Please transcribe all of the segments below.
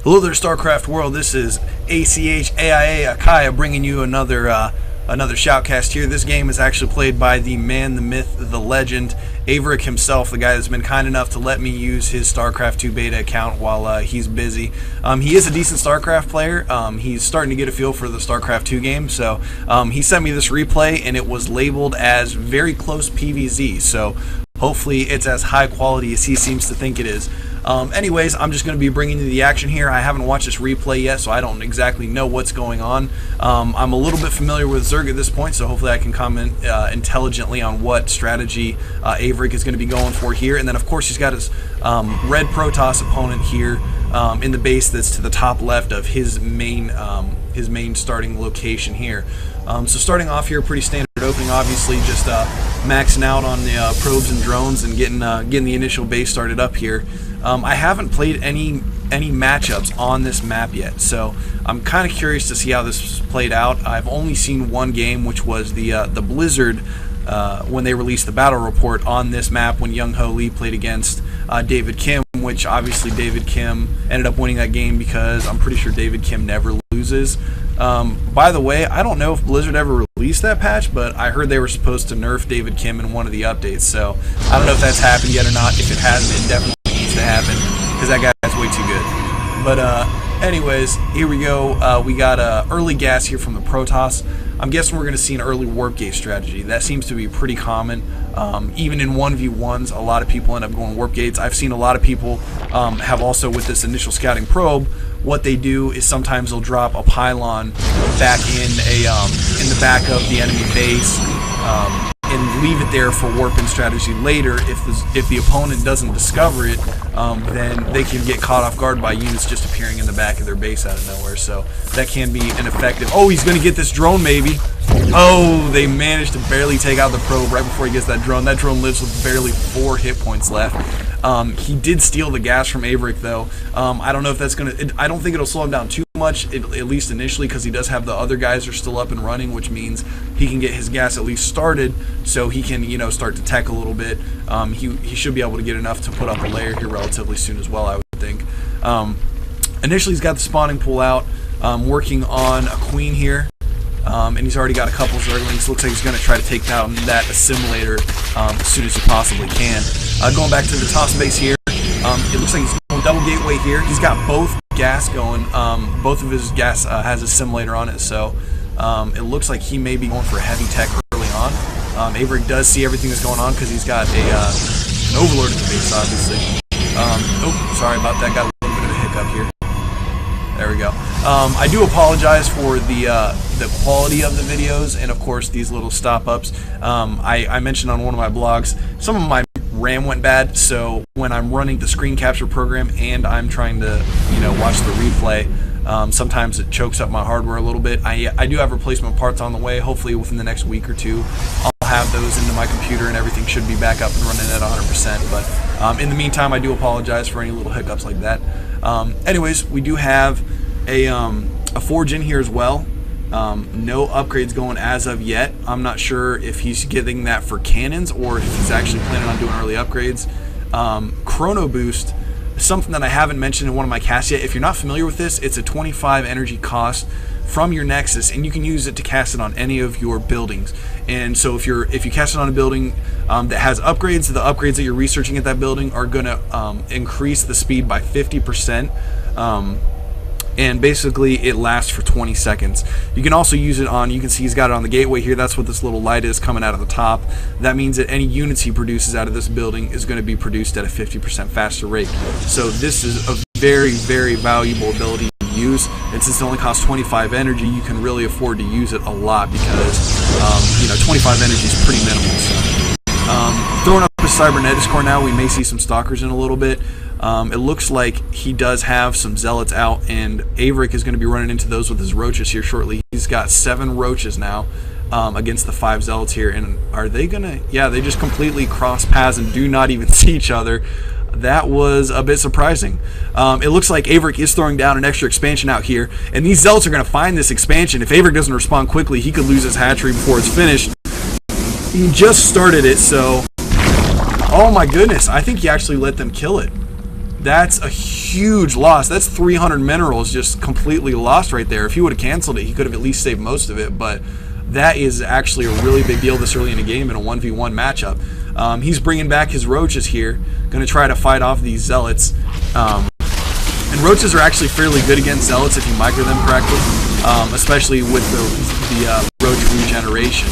Hello there, StarCraft world. This is ACH AIA Akaya bringing you another shoutcast here. This game is actually played by the man, the myth, the legend, Averic himself, the guy that's been kind enough to let me use his StarCraft 2 beta account while he's busy. He is a decent StarCraft player. He's starting to get a feel for the StarCraft 2 game, so he sent me this replay, and it was labeled as very close PvZ, so hopefully it's as high quality as he seems to think it is. Anyways, I'm just going to be bringing you the action here. I haven't watched this replay yet, so I don't exactly know what's going on. I'm a little bit familiar with Zerg at this point, so hopefully I can comment intelligently on what strategy Averic is going to be going for here. And then, of course, he's got his red Protoss opponent here in the base that's to the top left of his main starting location here. So starting off here, pretty standard opening, obviously just maxing out on the probes and drones and getting the initial base started up here. I haven't played any matchups on this map yet, so I'm kind of curious to see how this played out. I've only seen one game, which was the Blizzard when they released the battle report on this map when Young Ho Lee played against David Kim, which obviously David Kim ended up winning that game because I'm pretty sure David Kim never loses. By the way, I don't know if Blizzard ever released that patch, but I heard they were supposed to nerf David Kim in one of the updates, so I don't know if that's happened yet or not. If it hasn't, it definitely needs to happen because that guy's way too good. But anyways, here we go. We got early gas here from the Protoss. I'm guessing we're going to see an early warp gate strategy. That seems to be pretty common. Even in 1v1s, a lot of people end up going warp gates. I've seen a lot of people have also, with this initial scouting probe, what they do is sometimes they'll drop a pylon back in the back of the enemy base and leave it there for warping strategy later. If the opponent doesn't discover it, then they can get caught off guard by units just appearing in the back of their base out of nowhere. So that can be an effective. Oh, he's going to get this drone maybe. Oh, they managed to barely take out the probe right before he gets that drone. That drone lives with barely 4 hit points left. He did steal the gas from Averic, though. I don't know if that's going to... I don't think it'll slow him down too much, at least initially, because he does have the other guys are still up and running, which means he can get his gas at least started, so he can, you know, start to tech a little bit. He should be able to get enough to put up a layer here relatively soon as well, I would think. Initially, he's got the spawning pool out, working on a queen here. And he's already got a couple Zerglings. Looks like he's going to try to take down that assimilator as soon as he possibly can. Going back to the toss base here, it looks like he's going double gateway here. He's got both gas going. Both of his gas has assimilator on it, so it looks like he may be going for a heavy tech early on. Averic does see everything that's going on because he's got an overlord at the base, obviously. Oh, sorry about that. Got a little bit of a hiccup here. There we go. I do apologize for the quality of the videos and, of course, these little stop-ups. I mentioned on one of my blogs, some of my RAM went bad, so when I'm running the screen capture program and I'm trying to, you know, watch the replay, sometimes it chokes up my hardware a little bit. I do have replacement parts on the way. Hopefully within the next week or two, I'll have those into my computer and everything should be back up and running at 100%. But in the meantime, I do apologize for any little hiccups like that. Anyways, we do have a forge in here as well. No upgrades going as of yet. I'm not sure if he's getting that for cannons or if he's actually planning on doing early upgrades. Chrono Boost is something that I haven't mentioned in one of my casts yet. If you're not familiar with this, it's a 25 energy cost from your Nexus, and you can use it to cast it on any of your buildings. And so if you cast it on a building that has upgrades, the upgrades that you're researching at that building are going to increase the speed by 50%. And basically it lasts for 20 seconds. You can also use it on, you can see he's got it on the gateway here. That's what this little light is coming out of the top. That means that any units he produces out of this building is going to be produced at a 50% faster rate. So this is a very, very valuable ability to use. And since it only costs 25 energy, you can really afford to use it a lot because, you know, 25 energy is pretty minimal. So, throwing up his Cybernetics core now, we may see some Stalkers in a little bit. It looks like he does have some Zealots out, and Averic is going to be running into those with his Roaches here shortly. He's got 7 Roaches now against the 5 Zealots here, and are they going to... Yeah, they just completely cross paths and do not even see each other. That was a bit surprising. It looks like Averic is throwing down an extra expansion out here, and these Zealots are going to find this expansion. If Averic doesn't respond quickly, he could lose his hatchery before it's finished. He just started it, so... Oh my goodness, I think he actually let them kill it. That's a huge loss. That's 300 minerals just completely lost right there. If he would have canceled it, he could have at least saved most of it, but that is actually a really big deal this early in the game in a 1v1 matchup. He's bringing back his roaches here, going to try to fight off these zealots. And roaches are actually fairly good against zealots if you micro them correctly, especially with the roach regeneration.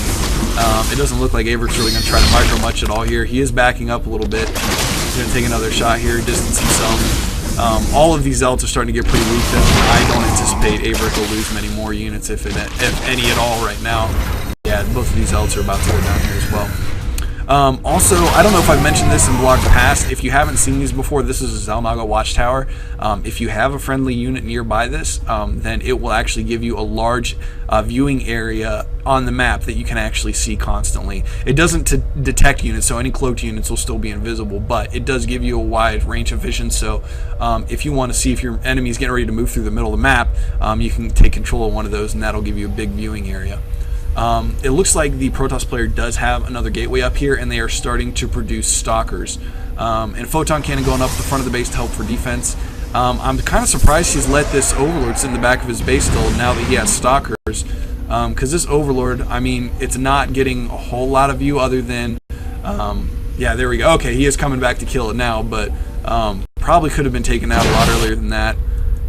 It doesn't look like Averic's really going to try to micro much at all here. He is backing up a little bit. He's going to take another shot here, distance himself. All of these zealots are starting to get pretty weak, though. I don't anticipate Averic will lose many more units, if any at all, right now. Yeah, both of these zealots are about to go down here as well. Also, I don't know if I've mentioned this in vlogs past. If you haven't seen these before, this is a Xel'Naga Watchtower. If you have a friendly unit nearby this, then it will actually give you a large viewing area on the map that you can actually see constantly. It doesn't detect units, so any cloaked units will still be invisible, but it does give you a wide range of vision, so if you want to see if your enemy is getting ready to move through the middle of the map, you can take control of one of those, and that'll give you a big viewing area. It looks like the Protoss player does have another gateway up here, and they are starting to produce stalkers. And photon cannon going up the front of the base to help for defense. I'm kind of surprised he's let this Overlord sit in the back of his base still now that he has stalkers. Because this Overlord, I mean, it's not getting a whole lot of view other than... yeah, there we go. Okay, he is coming back to kill it now, but probably could have been taken out a lot earlier than that.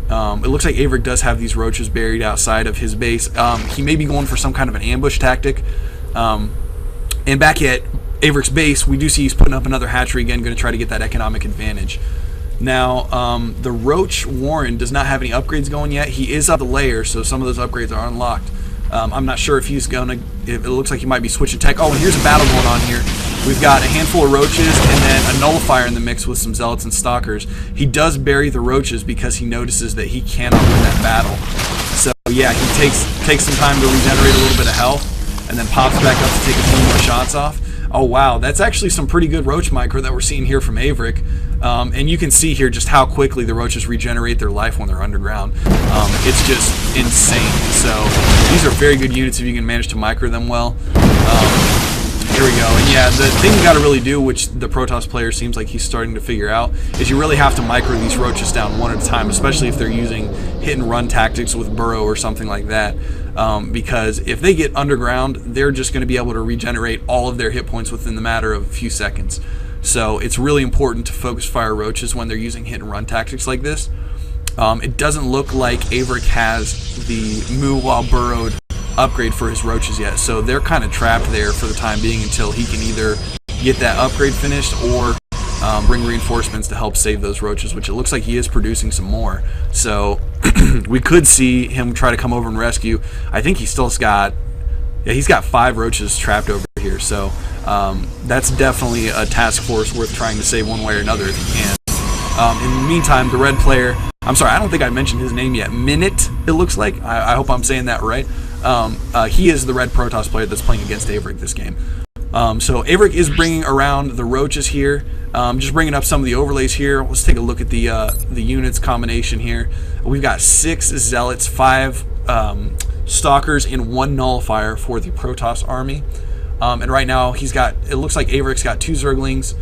It looks like Averic does have these roaches buried outside of his base. He may be going for some kind of an ambush tactic. And back at Averic's base, we do see he's putting up another hatchery again, going to try to get that economic advantage. Now, the Roach Warren does not have any upgrades going yet. He is up the layer, so some of those upgrades are unlocked. I'm not sure if he's going to... It looks like he might be switching tech. Oh, and here's a battle going on here. We've got a handful of roaches and then a nullifier in the mix with some zealots and stalkers. He does bury the roaches because he notices that he cannot win that battle. So yeah, he takes some time to regenerate a little bit of health and then pops back up to take a few more shots off. Oh wow, that's actually some pretty good roach micro that we're seeing here from Averic. And you can see here just how quickly the roaches regenerate their life when they're underground. It's just insane. So these are very good units if you can manage to micro them well. Here we go. And yeah, the thing you got to really do, which the Protoss player seems like he's starting to figure out, is you really have to micro these roaches down one at a time, especially if they're using hit and run tactics with burrow or something like that. Because if they get underground, they're just going to be able to regenerate all of their hit points within the matter of a few seconds. So it's really important to focus fire roaches when they're using hit and run tactics like this. It doesn't look like Averic has the move while burrowed upgrade for his roaches yet, so they're kind of trapped there for the time being until he can either get that upgrade finished or bring reinforcements to help save those roaches, which it looks like he is producing some more. So we could see him try to come over and rescue. I think he still's got, yeah, he's got 5 roaches trapped over here, so that's definitely a task force worth trying to save one way or another if he can. In the meantime, the red player, I'm sorry, I don't think I mentioned his name yet, Minit, it looks like. I hope I'm saying that right. He is the red Protoss player that's playing against Averic this game. So Averic is bringing around the roaches here, just bringing up some of the overlays here. Let's take a look at the units combination here. We've got 6 zealots, 5 stalkers, and 1 nullifier for the Protoss army. And right now he's got, it looks like Averic's got 2 zerglings,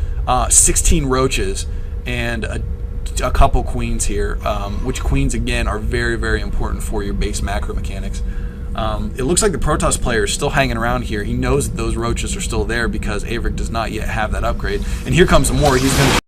16 roaches, and a couple queens here, which queens again are very, very important for your base macro mechanics. It looks like the Protoss player is still hanging around here. He knows that those roaches are still there because Averic does not yet have that upgrade. And here comes some more. He's going to